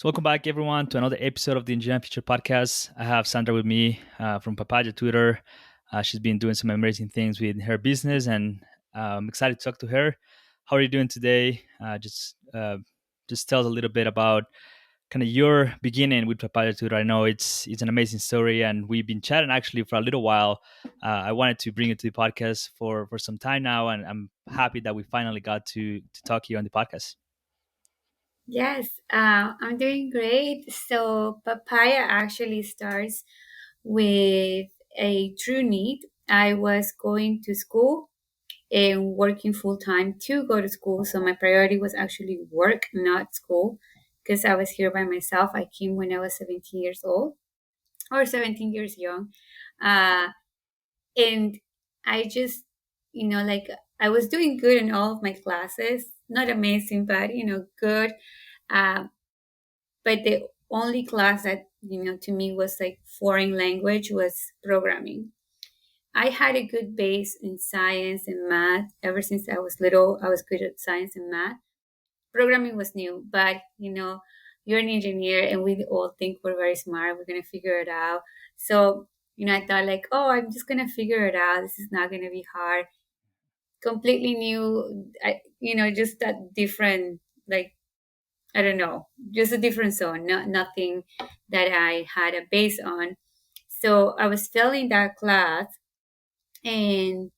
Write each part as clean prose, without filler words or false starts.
So welcome back, everyone, to another episode of the Engineering Future Podcast. I have Sandra with me from Papaya Tutor. She's been doing some amazing things with her business, and I'm excited to talk to her. How are you doing today? Just tell us a little bit about kind of your beginning with Papaya Tutor. I know it's an amazing story, and we've been chatting actually for a little while. I wanted to bring it to the podcast for some time now, and I'm happy that we finally got to talk here on the podcast. Yes, I'm doing great. So, Papaya actually starts with a true need. I was going to school and working full time to go to school. So, my priority was actually work, not school, because I was here by myself. I came when I was 17 years old or 17 years young. Uh, and I just, like I was doing good in all of my classes, not amazing, but, good. Uh, but the only class that to me was like foreign language was programming. I had a good base in science and math ever since I was little. I was good at science and math. Programming was new, but you're an engineer and we all think we're very smart, we're going to figure it out. So I thought like, oh, I'm just going to figure it out, this is not going to be hard. Completely new. Just that different, like, I don't know, just a different zone, nothing that I had a base on. So I was failing that class and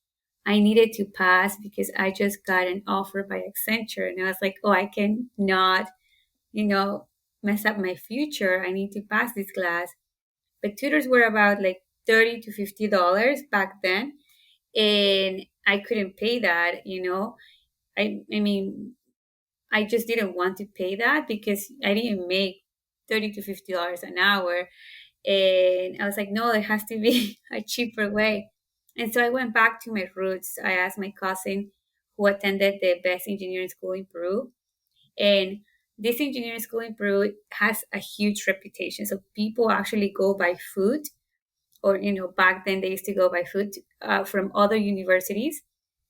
I needed to pass because I just got an offer by Accenture. And I was like, oh, I can not, you know, mess up my future. I need to pass this class. But tutors were about like $30 to $50 back then. And I couldn't pay that. I mean, I just didn't want to pay that because I didn't make $30 to $50 an hour. And I was like, no, there has to be a cheaper way. And so I went back to my roots. I asked my cousin who attended the best engineering school in Peru. And this engineering school in Peru has a huge reputation. So people actually go by food, or, back then they used to go by food from other universities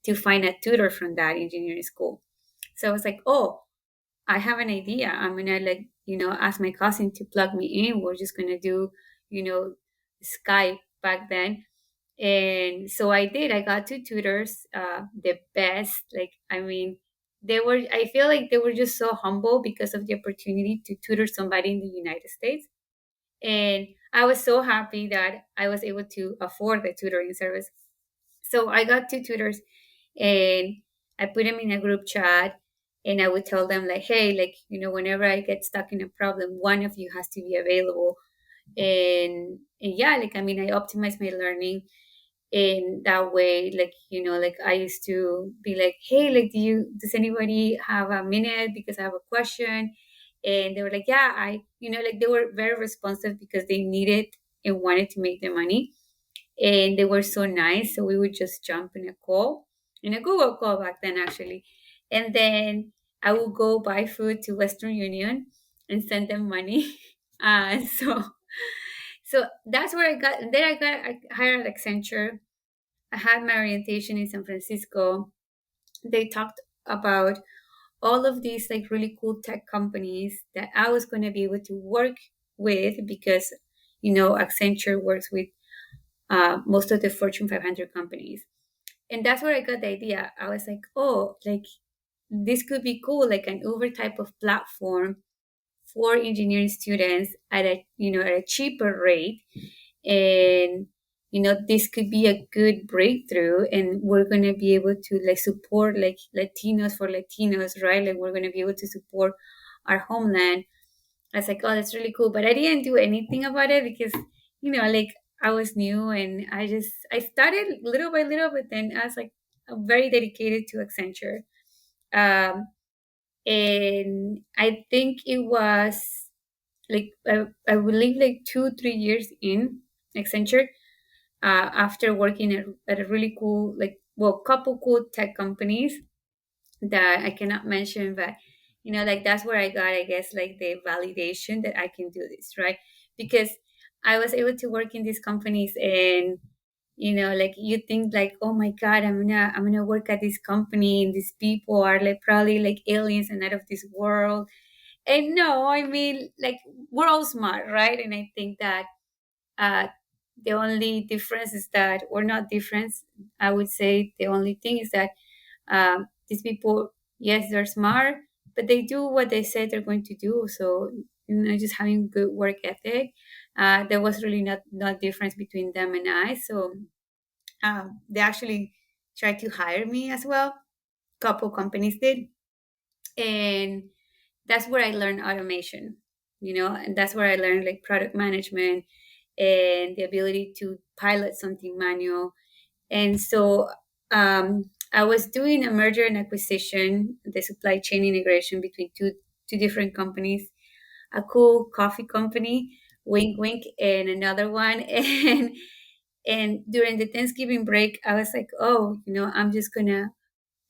to find a tutor from that engineering school. So I was like, oh, I have an idea. I'm gonna ask my cousin to plug me in. We're just gonna do, you know, Skype back then. And so I did. I got two tutors, the best. Like, I mean, I feel like they were just so humble because of the opportunity to tutor somebody in the United States. And I was so happy that I was able to afford the tutoring service. So I got two tutors and I put them in a group chat, and I would tell them like, hey, like, whenever I get stuck in a problem, one of you has to be available. And yeah, like, I mean, I optimized my learning in that way. Like, like I used to be like, hey, like, does anybody have a minute because I have a question? And they were like, yeah, like they were very responsive because they needed and wanted to make their money, and they were so nice. So we would just jump in a Google call back then, actually. And then I would go buy food to Western Union and send them money. So that's where I got. And then I hired at Accenture. I had my orientation in San Francisco. They talked about all of these like really cool tech companies that I was going to be able to work with because, Accenture works with most of the Fortune 500 companies. And that's where I got the idea. I was like, oh, like this could be cool, like an Uber type of platform for engineering students at a cheaper rate. And, this could be a good breakthrough, and we're going to be able to like support like Latinos for Latinos, right? Like we're going to be able to support our homeland. I was like, oh, that's really cool. But I didn't do anything about it because, like I was new, and I started little by little, but then I was like, I'm very dedicated to Accenture. Um, and I think it was like, I believe like 2, 3 years in Accenture, after working at a really cool, like, well, couple cool tech companies that I cannot mention, but like that's where I got, I guess, like the validation that I can do this, right? Because I was able to work in these companies, and like you think like, oh my God, I'm gonna work at this company, and these people are like probably like aliens and out of this world. And no, I mean, like, we're all smart, right? And I think that uh, the only difference is that, or not difference, I would say the only thing is that these people, yes, they're smart, but they do what they say they're going to do. So, just having good work ethic, there was really not difference between them and I. So they actually tried to hire me as well. Couple companies did, and that's where I learned automation. And that's where I learned like product management and the ability to pilot something manual. And so I was doing a merger and acquisition, the supply chain integration between two different companies, a cool coffee company, wink wink, and another one. And during the Thanksgiving break, I was like, oh, I'm just gonna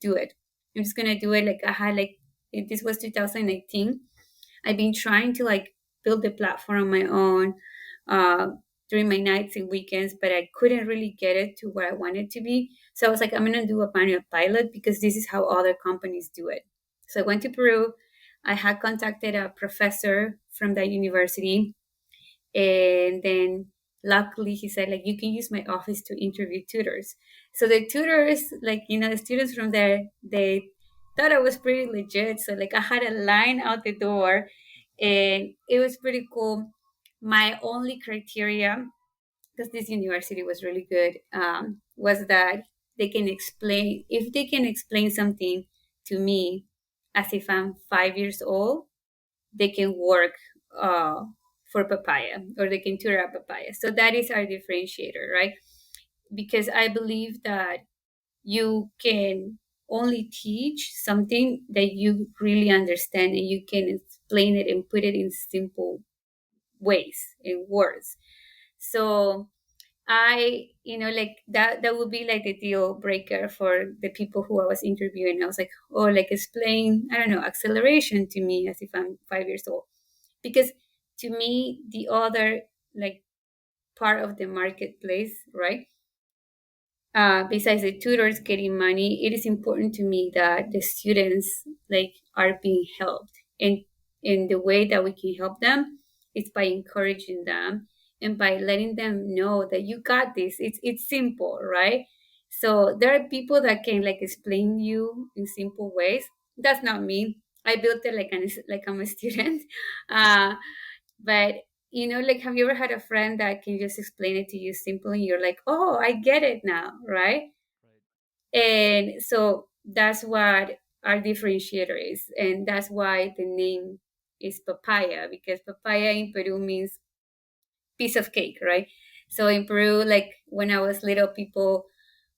do it. I'm just gonna do it. Like I had like this was 2018. I've been trying to like build the platform on my own uh, during my nights and weekends, but I couldn't really get it to where I wanted to be. So I was like, I'm gonna do a manual pilot because this is how other companies do it. So I went to Peru. I had contacted a professor from that university, and then luckily he said like, you can use my office to interview tutors. So the tutors, like, the students from there, they thought I was pretty legit. So like I had a line out the door, and it was pretty cool. My only criteria, because this university was really good, was that they can explain, if they can explain something to me as if I'm 5 years old, they can work uh, for Papaya, or they can tutor at Papaya. So that is our differentiator, right? Because I believe that you can only teach something that you really understand, and you can explain it and put it in simple ways, in words. So like that would be like the deal breaker for the people who I was interviewing. I was like, oh, like explain, I don't know, acceleration to me as if I'm 5 years old. Because to me, the other like part of the marketplace, right? Besides the tutors getting money, it is important to me that the students like are being helped, and in the way that we can help them is by encouraging them and by letting them know that you got this. It's simple, right? So there are people that can like explain you in simple ways. That's not me. I built it like I'm a student. uh, but like, have you ever had a friend that can just explain it to you simply? You're like, oh, I get it now, right? Right. And so that's what our differentiator is. And that's why the name is papaya, because papaya in Peru means piece of cake, right? So in Peru, like when I was little, people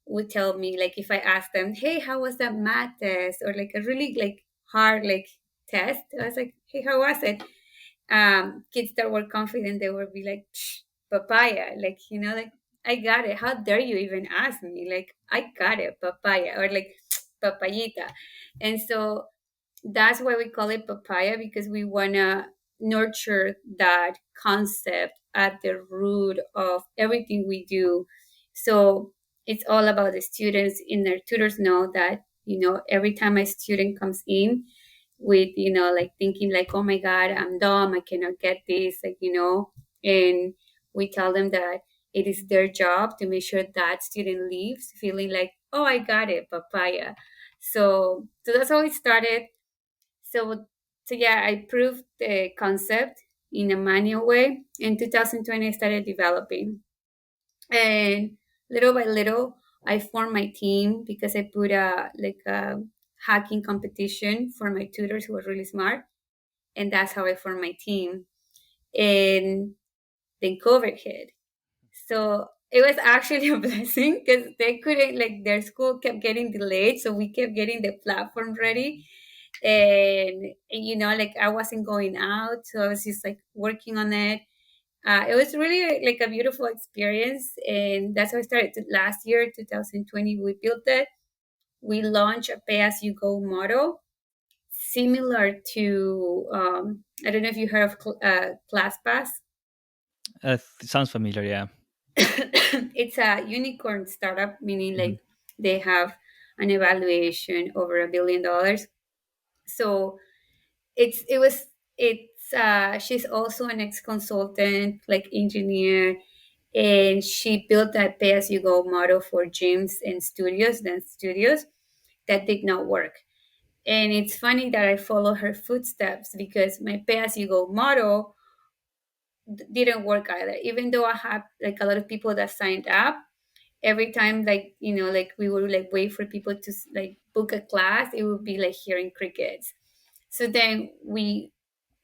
would tell me, like, if I asked them, hey, how was that math test? Or like a really like hard like test, I was like, hey, how was it? Kids that were confident, they would be like, "Psh, papaya," like, like, I got it. How dare you even ask me? Like, I got it, papaya, or like, papayita. And so that's why we call it papaya, because we want to nurture that concept at the root of everything we do. So it's all about the students. In their tutors know that, every time a student comes in with, like thinking like, oh my God, I'm dumb, I cannot get this, like, and we tell them that it is their job to make sure that student leaves feeling like, oh, I got it, papaya. So that's how it started. So, yeah, I proved the concept in a manual way. In 2020, I started developing, and little by little, I formed my team because I put a hacking competition for my tutors who were really smart, and that's how I formed my team. And then COVID hit, so it was actually a blessing because they couldn't, like, their school kept getting delayed, so we kept getting the platform ready. And like, I wasn't going out, so I was just like working on it. It was really like a beautiful experience, and that's how I started last year, 2020. We built it. We launched a pay as you go model, similar to I don't know if you heard of ClassPass. Sounds familiar. Yeah. It's a unicorn startup, meaning Hmm. like they have an evaluation over $1 billion. So it was it's she's also an ex-consultant, like engineer, and she built that pay-as-you-go model for gyms and studios, dance studios, that did not work. And it's funny that I follow her footsteps because my pay-as-you-go model didn't work either. Even though I had like a lot of people that signed up, every time, like, like we would like wait for people to like book a class, it would be like hearing crickets. So then we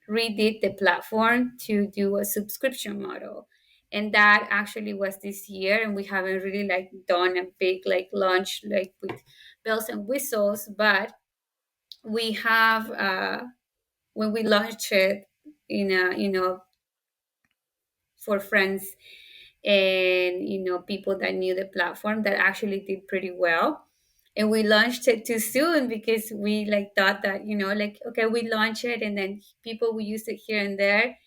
redid the platform to do a subscription model, and that actually was this year, and we haven't really like done a big like launch like with bells and whistles, but we have when we launched it in a for friends and people that knew the platform, that actually did pretty well. And we launched it too soon because we like thought that like, okay, we launch it and then people will use it here and there.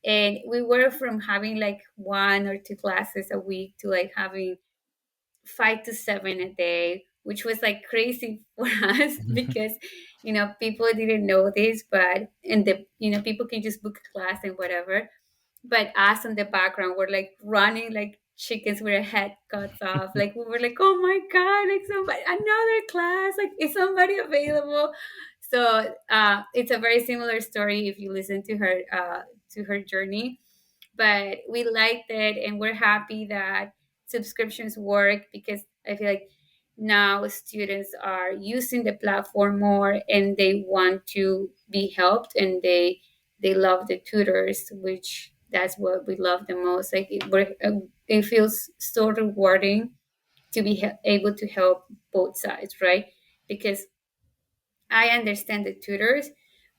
And we were from having like one or two classes a week to like having 5 to 7 a day, which was like crazy for us because people didn't know this, but and the people can just book a class and whatever. But us in the background were like running like chickens with our head cuts off. Like we were like, oh my god, like somebody, another class, like is somebody available? So it's a very similar story if you listen to her journey. But we liked it, and we're happy that subscriptions work because I feel like now students are using the platform more and they want to be helped, and they love the tutors, which that's what we love the most. Like it feels so rewarding to be able to help both sides, right? Because I understand the tutors,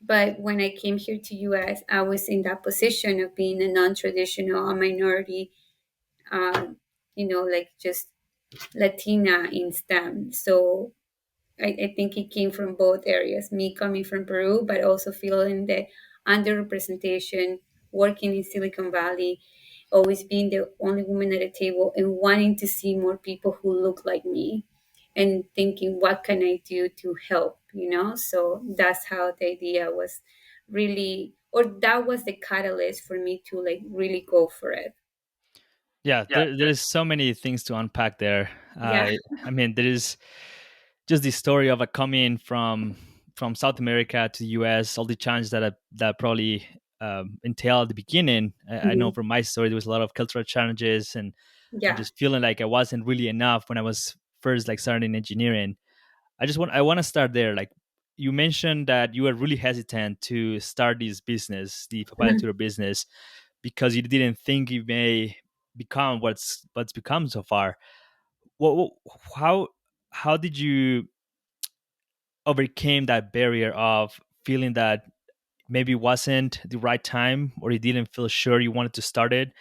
but when I came here to US, I was in that position of being a non-traditional, a minority, uh, like just Latina in STEM. So I think it came from both areas. Me coming from Peru, but also feeling the underrepresentation, working in Silicon Valley, always being the only woman at the table, and wanting to see more people who look like me, and thinking, what can I do to help? So that's how the idea was really, or that was the catalyst for me to like really go for it. Yeah, there's so many things to unpack there. Yeah. I mean, there is just the story of a coming from South America to the US, all the challenges that probably entail at the beginning. I know Mhm. from my story there was a lot of cultural challenges and Yeah. just feeling like I wasn't really enough when I was first like starting engineering. I want to start there. Like you mentioned that you were really hesitant to start this business, the Papaya Tutor business, because you didn't think it may become what's become so far. What how how did you overcame that barrier of feeling that maybe wasn't the right time or you didn't feel sure you wanted to start it,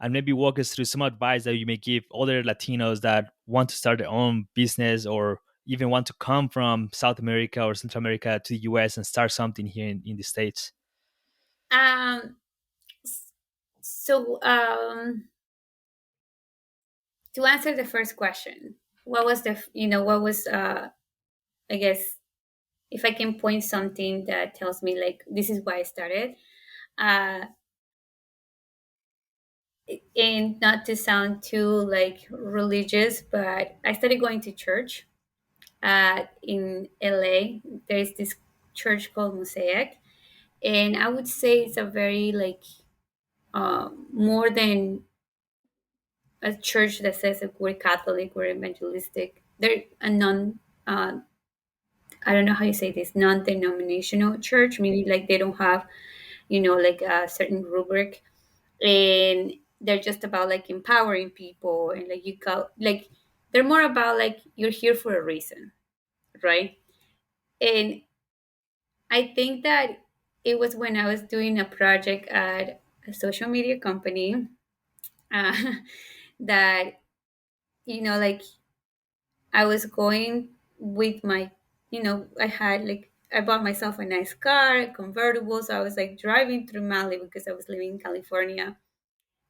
and maybe walk us through some advice that you may give other Latinos that want to start their own business or even want to come from South America or Central America to the US and start something here in the States? Um, so, to answer the first question, what was what was, I guess, if I can point something that tells me like this is why I started, uh, and not to sound too like religious, but I started going to church in LA. There's this church called Mosaic, and I would say it's a very like more than a church that says that we're Catholic, we're evangelistic. They're a non, I don't know how you say this, non-denominational church. Maybe like they don't have, like a certain rubric, and they're just about like empowering people, and like you got like they're more about like you're here for a reason, right? And I think that it was when I was doing a project at a social media company uh, that like I was going with my, I had like, I bought myself a nice car, a convertible. So I was like driving through Mali because I was living in California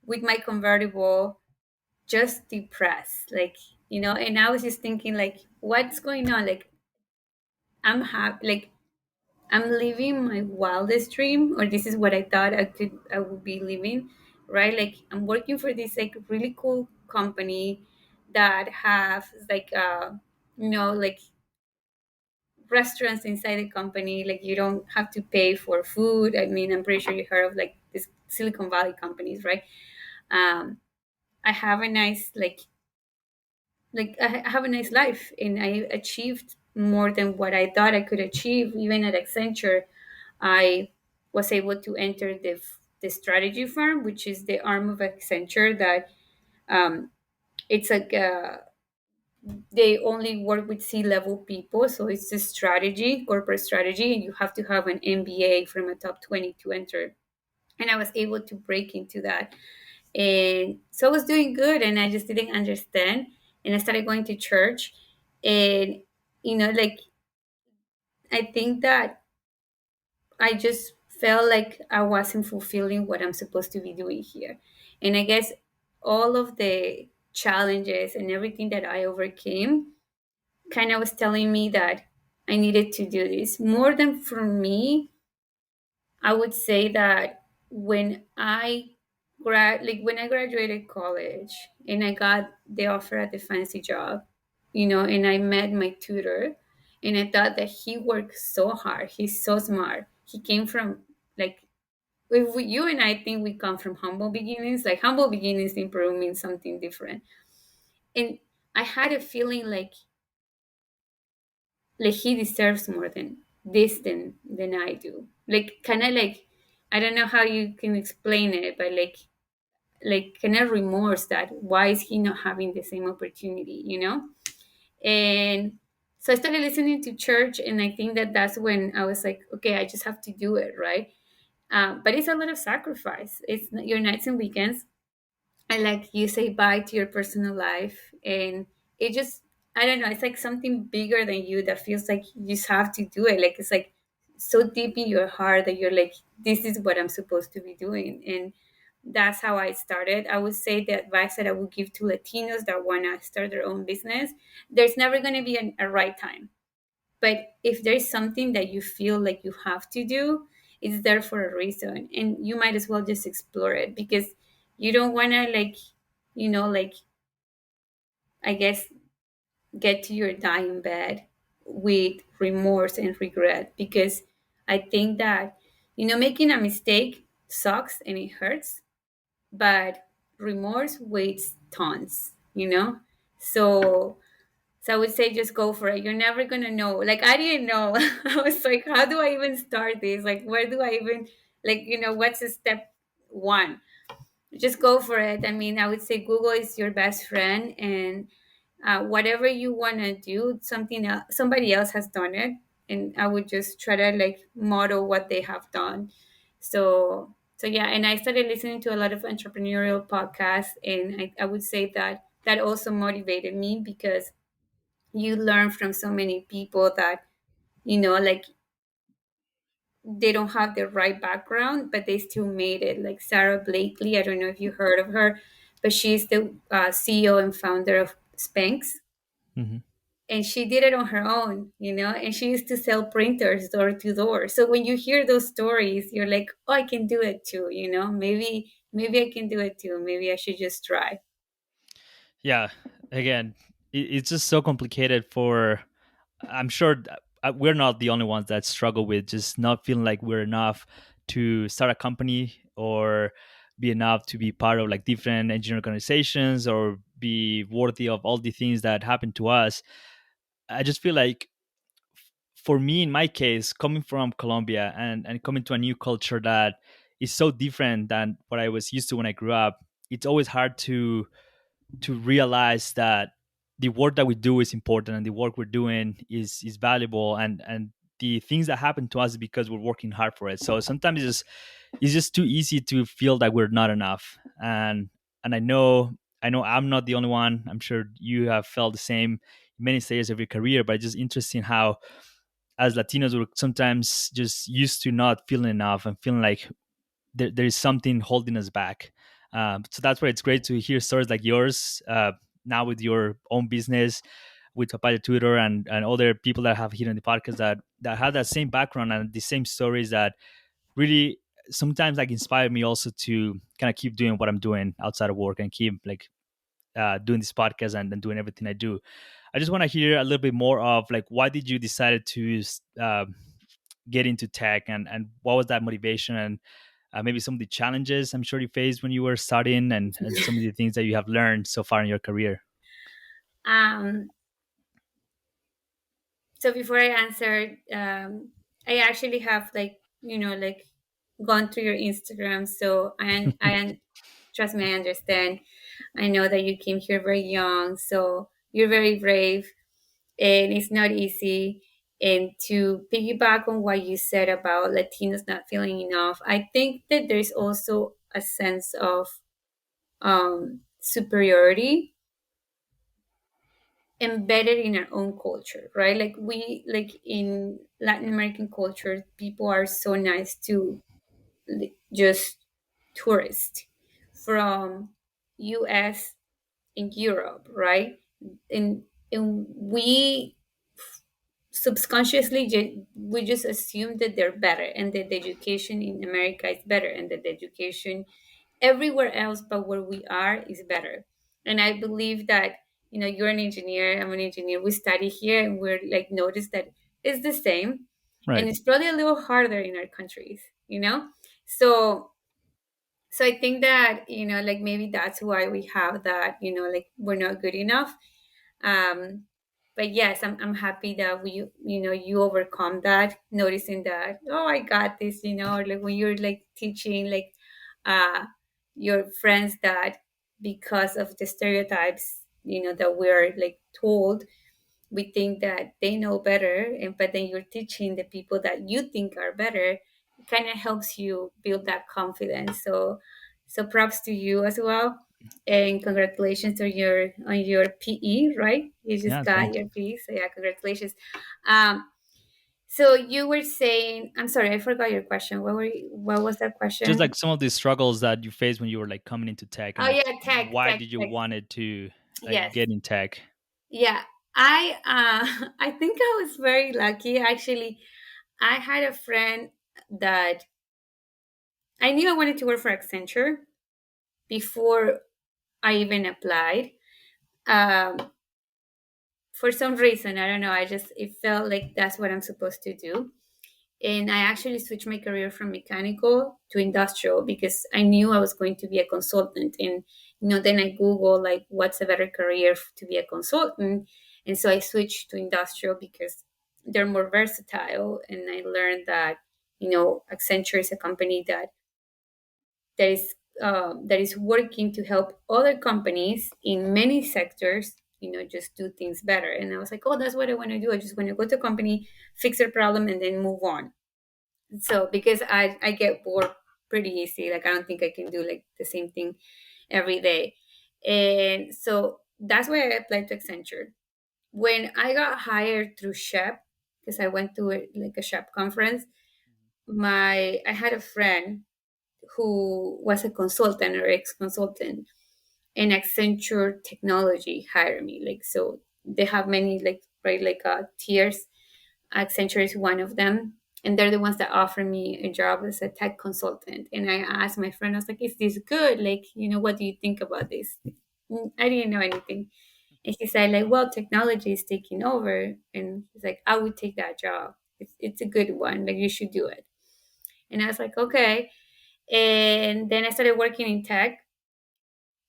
with my convertible, just depressed. Like, and I was just thinking, like, what's going on? Like, I'm happy. Like, I'm living my wildest dream, or this is what I thought I would be living, right? Like I'm working for this like really cool company that have like like restaurants inside the company. Like you don't have to pay for food. I mean, I'm pretty sure you heard of like this Silicon Valley companies, right? Um, I have a nice I have a nice life, and I achieved more than what I thought I could achieve. Even at Accenture, I was able to enter the strategy firm, which is the arm of Accenture that um, it's like they only work with C-level people, so it's a strategy, corporate strategy, and you have to have an MBA from a top 20 to enter. And I was able to break into that, and so I was doing good, and I just didn't understand, and I started going to church, and like I think that I just felt like I wasn't fulfilling what I'm supposed to be doing here. And I guess all of the challenges and everything that I overcame kind of was telling me that I needed to do this. More than for me, I would say that when I graduated college and I got the offer at the fancy job, and I met my tutor, and I thought that he worked so hard. He's so smart. He came from like if you and I think we come from humble beginnings. Like humble beginnings in Peru means something different. And I had a feeling like he deserves more than this than I do. Like kind of like I don't know how you can explain it, but like kind of remorse that why is he not having the same opportunity. And so I started listening to church, and I think that that's when I was like, okay, I just have to do it, right? But it's a lot of sacrifice. It's not your nights and weekends, and like you say bye to your personal life, and it just, I don't know, it's like something bigger than you that feels like you just have to do it. Like it's like so deep in your heart that you're like, this is what I'm supposed to be doing. And that's how I started. I would say the advice that I would give to Latinos that want to start their own business: there's never going to be a right time, but if there's something that you feel like you have to do, it's there for a reason. And you might as well just explore it, because you don't want to like, I guess, get to your dying bed with remorse and regret. Because I think that, making a mistake sucks and it hurts, but remorse weighs tons. So So I would say just go for it. You're never gonna know. Like I didn't know. I was like, how do I even start this? Like where do I even what's the step one? Just go for it. I mean, I would say Google is your best friend, and whatever you wanna do, somebody else has done it, and I would just try to like model what they have done. So yeah, and I started listening to a lot of entrepreneurial podcasts, and I would say that also motivated me, because you learn from so many people that like they don't have the right background, but they still made it. Like Sarah Blakely, I don't know if you heard of her, but she's the CEO and founder of Spanx, Hmm. and she did it on her own. And she used to sell printers door to door. So when you hear those stories, you're like, oh, I can do it too. Maybe I can do it too. Maybe I should just try. Yeah, again, it's just so complicated. For I'm sure we're not the only ones that struggle with just not feeling like we're enough to start a company, or be enough to be part of like different engineering organizations, or be worthy of all the things that happen to us. I just feel like, for me, in my case, coming from Colombia, and coming to a new culture that is so different than what I was used to when I grew up, it's always hard to realize that the work that we do is important, and the work we're doing is valuable, and the things that happen to us is because we're working hard for it. So sometimes it's just too easy to feel that we're not enough. And I know I'm not the only one. I'm sure you have felt the same in many stages of your career. But it's just interesting how, as Latinos, we're sometimes just used to not feeling enough, and feeling like there is something holding us back. So that's why it's great to hear stories like yours, now with your own business, with Papaya Tutor and other people that I have here in the podcast that have that same background and the same stories that really sometimes like inspire me also to kind of keep doing what I'm doing outside of work and keep like doing this podcast and doing everything I do. I just want to hear a little bit more of like why did you decide to get into tech and what was that motivation and maybe some of the challenges I'm sure you faced when you were studying and some of the things that you have learned so far in your career. Um, so before I answer, I actually have like like gone through your Instagram. So I trust me, I understand. I know that you came here very young, so you're very brave, and it's not easy. And to piggyback on what you said about Latinos not feeling enough, I think that there's also a sense of superiority embedded in our own culture, right? Like we like in Latin American culture, people are so nice to just tourists from US and Europe, right? And we subconsciously we just assume that they're better and that the education in America is better and that the education everywhere else but where we are is better. And I believe that you're an engineer, I'm an engineer, we study here and we're like notice that it's the same, and Right. it's probably a little harder in our countries, so I think that like maybe that's why we have that, like we're not good enough. Um but yes, I'm happy that you overcome that, noticing that, oh, I got this, or like when you're like teaching like uh your friends that because of the stereotypes that we're like told, we think that they know better, and but then you're teaching the people that you think are better. It kind of helps you build that confidence. So props to you as well, and congratulations on your PE, right? You just Yeah, got thank your you. PE, so yeah, congratulations. Um so you were saying, I'm sorry, I forgot your question. What was that Just question? like some of the struggles that you faced when you were like coming into tech and Oh like yeah, tech why tech did you tech wanted to like Yes. get in tech. Yeah, I think I was very lucky actually. I had a friend that I knew I wanted to work for Accenture before I even applied. Um, for some reason, I don't know. It felt like that's what I'm supposed to do. And I actually switched my career from mechanical to industrial because I knew I was going to be a consultant. And, then I Googled, like, what's a better career to be a consultant. And so I switched to industrial because they're more versatile. And I learned that, Accenture is a company that is working to help other companies in many sectors just do things better. And I was like, oh, that's what I want to do. I just want to go to a company, fix their problem, and then move on. So because I get bored pretty easy, like I don't think I can do like the same thing every day. And so that's why I applied to Accenture. When I got hired through SHEP, because I went to like a SHEP conference, I had a friend who was a consultant or ex-consultant, and Accenture Technology hired me. Like, so they have many like, right, like tiers. Accenture is one of them, and they're the ones that offer me a job as a tech consultant. And I asked my friend, I was like, "Is this good? Like, what do you think about this?" I didn't know anything, and he said, "Like, well, technology is taking over," and he's like, "I would take that job. It's a good one. Like, you should do it." And I was like, "Okay." And then I started working in tech.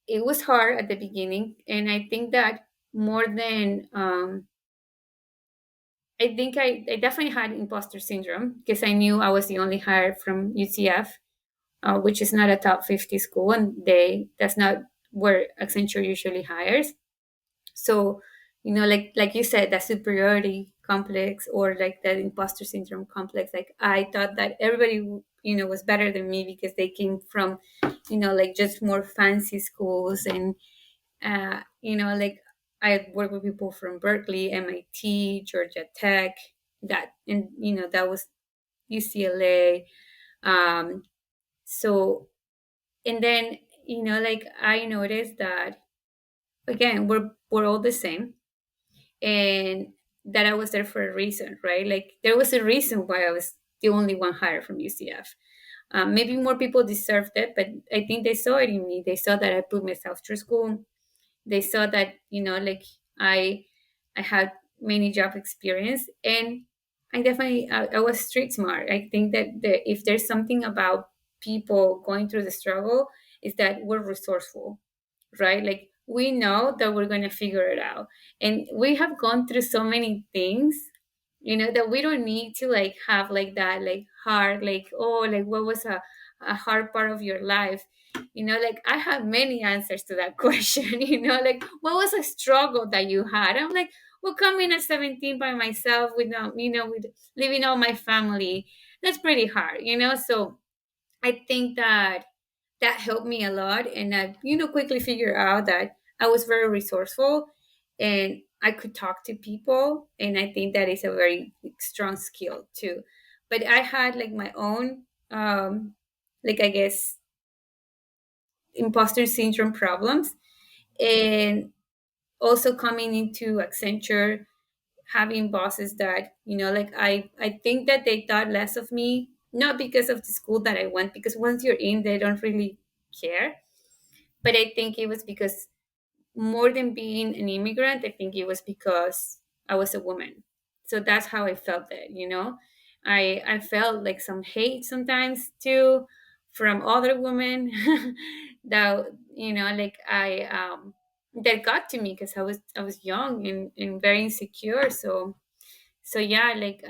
It was hard at the beginning, and I think that more than I think I definitely had imposter syndrome because I knew I was the only hire from UCF, which is not a top 50 school, and that's not where Accenture usually hires. So, like you said, that superiority complex or like that imposter syndrome complex. Like I thought that everybody, was better than me because they came from, like just more fancy schools, and like I work with people from Berkeley, MIT, Georgia Tech, that was UCLA. Um, so, and then, like I noticed that again, we're all the same. and that I was there for a reason, right? Like there was a reason why I was the only one hired from UCF. Maybe more people deserved it, but I think they saw it in me. They saw that I put myself through school. They saw that, like I I had many job experience, and I was street smart. I think that if there's something about people going through the struggle, is that we're resourceful, right? Like we know that we're going to figure it out. And we have gone through so many things, that we don't need to like have like that, like hard, like, oh, like what was a hard part of your life? Like I have many answers to that question, like what was a struggle that you had? I'm like, well, coming at 17 by myself without, with leaving all my family, that's pretty hard, so I think that helped me a lot, and I quickly figured out that I was very resourceful and I could talk to people, and I think that is a very strong skill too. But I had like my own like, I guess, imposter syndrome problems, and also coming into Accenture, having bosses that, like I think that they thought less of me, not because of the school that I went, because once you're in, they don't really care. But I think it was because, more than being an immigrant, I think it was because I was a woman. So that's how I felt it. I felt like some hate sometimes too from other women that, like that got to me because I was young and very insecure. So yeah, like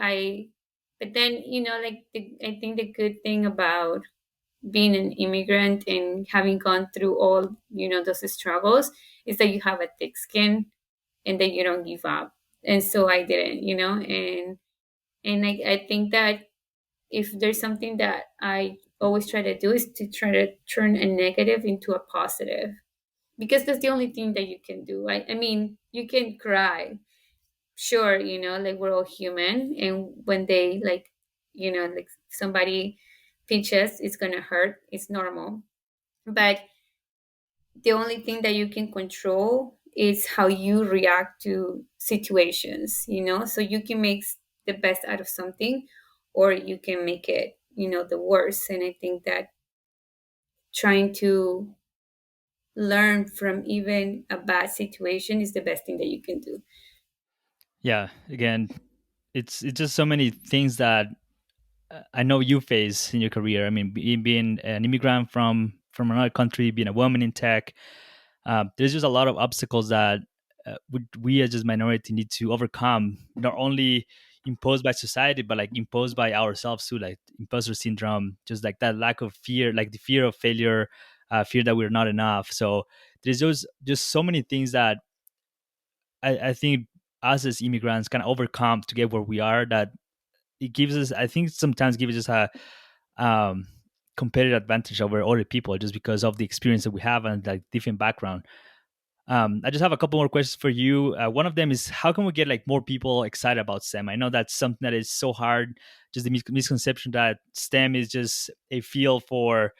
but then, like I think the good thing about being an immigrant and having gone through all, those struggles, is that you have a thick skin and that you don't give up. And so I didn't, and I think that if there's something that I always try to do, is to try to turn a negative into a positive, because that's the only thing that you can do. I mean, you can cry, sure, like we're all human, and when they like, like somebody pinches, it's gonna hurt, it's normal. But the only thing that you can control is how you react to situations, so you can make the best out of something, or you can make it, the worst. And I think that trying to learn from even a bad situation is the best thing that you can do. Yeah, again, it's just so many things that I know you face in your career. I mean, being an immigrant from another country, being a woman in tech, there's just a lot of obstacles that we as just minority need to overcome. Not only imposed by society, but like imposed by ourselves too, like imposter syndrome, just like that lack of fear, like the fear of failure, fear that we're not enough. So there's just so many things that I think us as immigrants can overcome to get where we are. That it gives us, I think, sometimes gives us a um, competitive advantage over other people just because of the experience that we have and like different background. I just have a couple more questions for you. One of them is, how can we get like more people excited about STEM? I know that's something that is so hard. Just the misconception that STEM is just a field for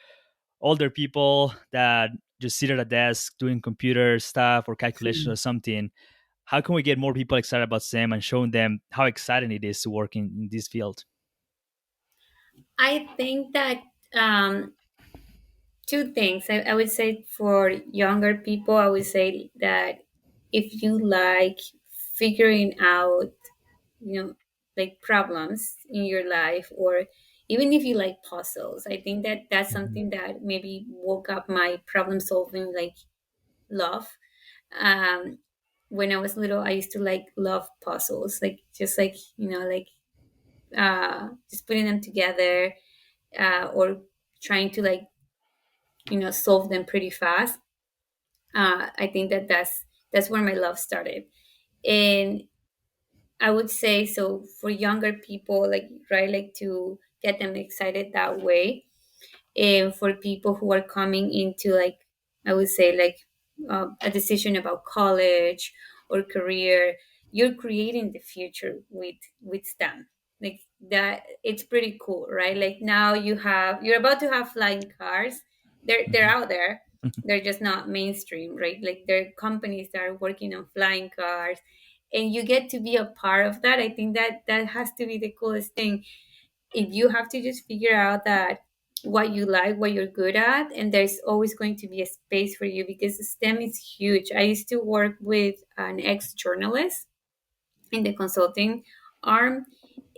older people that just sit at a desk doing computer stuff or calculations or something. How can we get more people excited about STEM and showing them how exciting it is to work in this field? I think that two things. I would say for younger people, I would say that if you like figuring out, you know, like problems in your life, or even if you like puzzles, I think that that's Mhm. something that maybe woke up my problem solving like love. Um, when I was little, I used to like love puzzles, like just like, like just putting them together, or trying to like, solve them pretty fast. I think that that's where my love started. And I would say, so for younger people, like, right, like to get them excited that way. And for people who are coming into, like, I would say, like, a decision about college or career, you're creating the future with STEM. Like that, it's pretty cool, right? Like now you're about to have flying cars. They're Mhm. out there. They're just not mainstream, right? Like there are companies that are working on flying cars, and you get to be a part of that. I think that that has to be the coolest thing. If you have to just figure out that what you like, what you're good at, and there's always going to be a space for you because STEM is huge. I used to work with an ex-journalist in the consulting arm,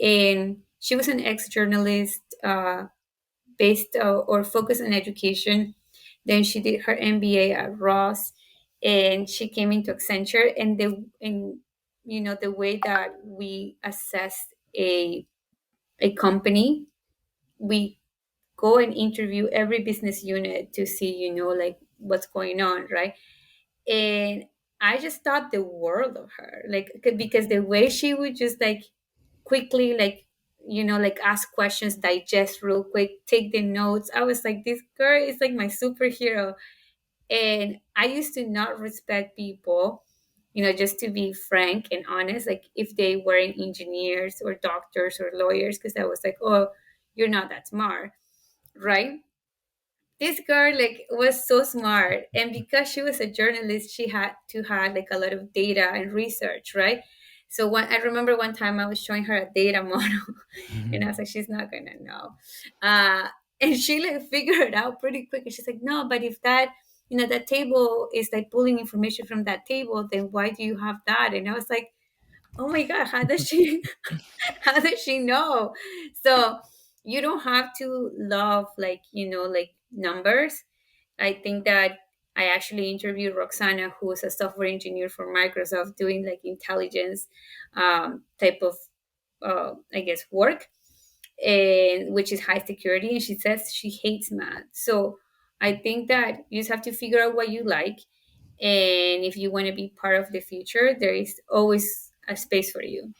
and she was an ex-journalist, based or focused on education. Then she did her MBA at Ross, and she came into Accenture. And the way that we assess a company, we go and interview every business unit to see, like what's going on, right? And I just thought the world of her, like because the way she would just like quickly, like like ask questions, digest real quick, take the notes. I was like, this girl is like my superhero. And I used to not respect people, just to be frank and honest, like if they weren't engineers or doctors or lawyers, because I was like, oh, you're not that smart, right? This girl like was so smart, and because she was a journalist, she had to have like a lot of data and research, right? So I remember one time I was showing her a data model, and I was like, she's not gonna know. uh and she like figured it out pretty quick, and she's like, no, but if that that table is like pulling information from that table, then why do you have that? And I was like, oh my god, how does she how does she know? So you don't have to love like like numbers. I think that I actually interviewed Roxana, who is a software engineer for Microsoft, doing like intelligence type of I guess work, and which is high security, and she says she hates math. So I think that you just have to figure out what you like, and if you want to be part of the future, there is always a space for you.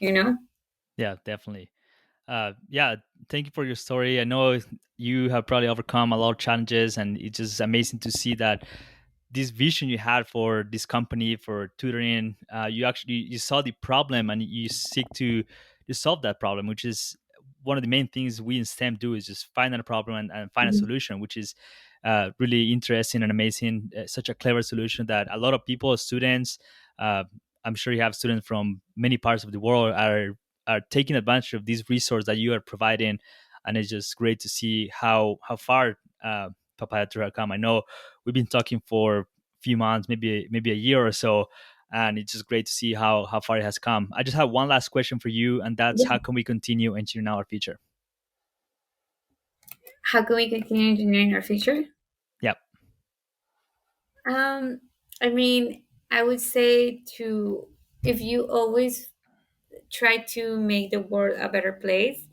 Yeah, definitely. Yeah, thank you for your story. I know you have probably overcome a lot of challenges, and it's just amazing to see that this vision you had for this company for tutoring, you actually you saw the problem and you seek to solve that problem, which is one of the main things we in STEM do, is just find a problem and find a Mhm. solution, which is really interesting and amazing. Such a clever solution that a lot of people, students, uh, I'm sure you have students from many parts of the world are taking advantage of this resource that you are providing, and it's just great to see how far Papaya Tutor come. I know we've been talking for a few months, maybe a year or so, and it's just great to see how far it has come. I just have one last question for you, and that's how can we continue engineering our future? How can we continue engineering our future? Yep. Um, I mean, I would say to if you always try to make the world a better place,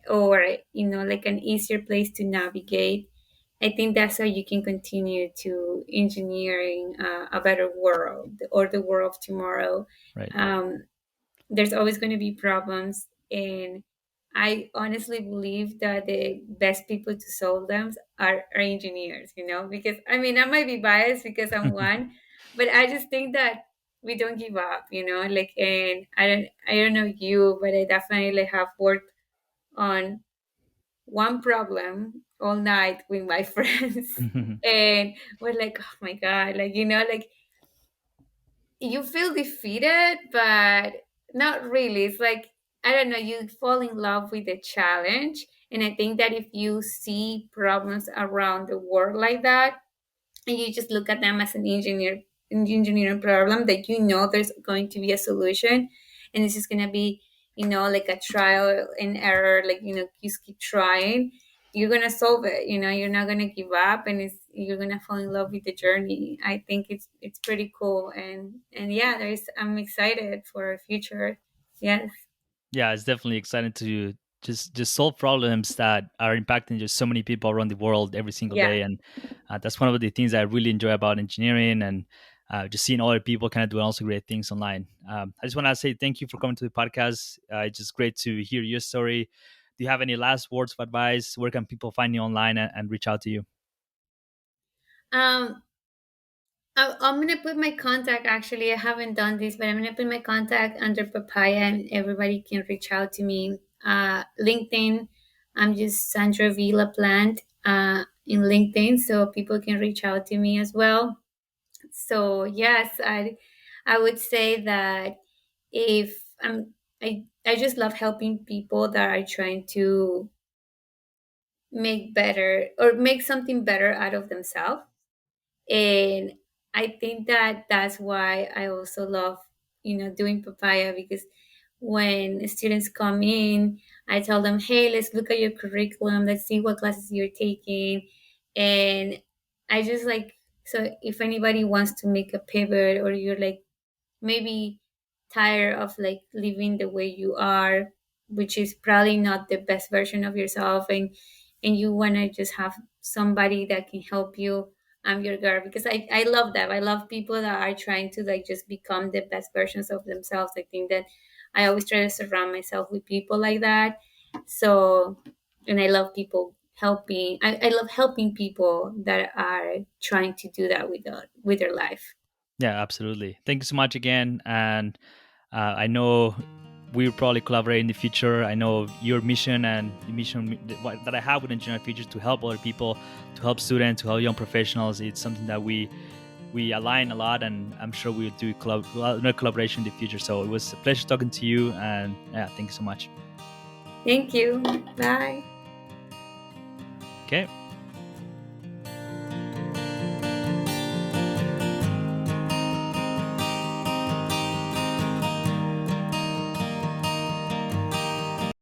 or like an easier place to navigate, I think that's how you can continue to engineering a better world, or the world of tomorrow. Right. um, there's always going to be problems, and I honestly believe that the best people to solve them are engineers, because I mean, I might be biased because I'm one, but I just think that we don't give up, like. And I don't know you, but I definitely like, have worked on one problem all night with my friends, and we're like, oh my god, like, like you feel defeated, but not really. It's like, I don't know, you fall in love with the challenge. And I think that if you see problems around the world like that, and you just look at them as an engineering problem, that there's going to be a solution, and it's just gonna be like a trial and error, like you just keep trying, you're gonna solve it. You're not gonna give up, and you're gonna fall in love with the journey. I think it's pretty cool, and yeah, there's I'm excited for our future. Yes. Yeah, it's definitely exciting to just solve problems that are impacting just so many people around the world every single Yeah. day, and that's one of the things I really enjoy about engineering, and just seeing other people kind of doing also great things online. I just want to say thank you for coming to the podcast. It's just great to hear your story. Do you have any last words of advice? Where can people find you online and reach out to you? um I'm gonna put my contact. Actually, I haven't done this, but I'm gonna put my contact under Papaya, and everybody can reach out to me. LinkedIn, I'm just Sandra V LaPlante in LinkedIn, so people can reach out to me as well. So yes, I would say that if I just love helping people that are trying to make better or make something better out of themselves. And I think that that's why I also love, doing Papaya, because when students come in, I tell them, hey, let's look at your curriculum, let's see what classes you're taking. And I just like, so if anybody wants to make a pivot, or you're like maybe tired of like living the way you are, which is probably not the best version of yourself, and you want to just have somebody that can help you, I'm your girl, because I love that. I love people that are trying to like just become the best versions of themselves. I think that I always try to surround myself with people like that. So, and I love people helping. I love helping people that are trying to do that with their life. Yeah, absolutely. Thank you so much again. And I know we'll probably collaborate in the future. I know your mission and the mission that I have with Engineering Futures to help other people, to help students, to help young professionals. It's something that we align a lot, and I'm sure we'll do another collaboration in the future. So it was a pleasure talking to you, and yeah, thank you so much. Thank you. Bye. Okay.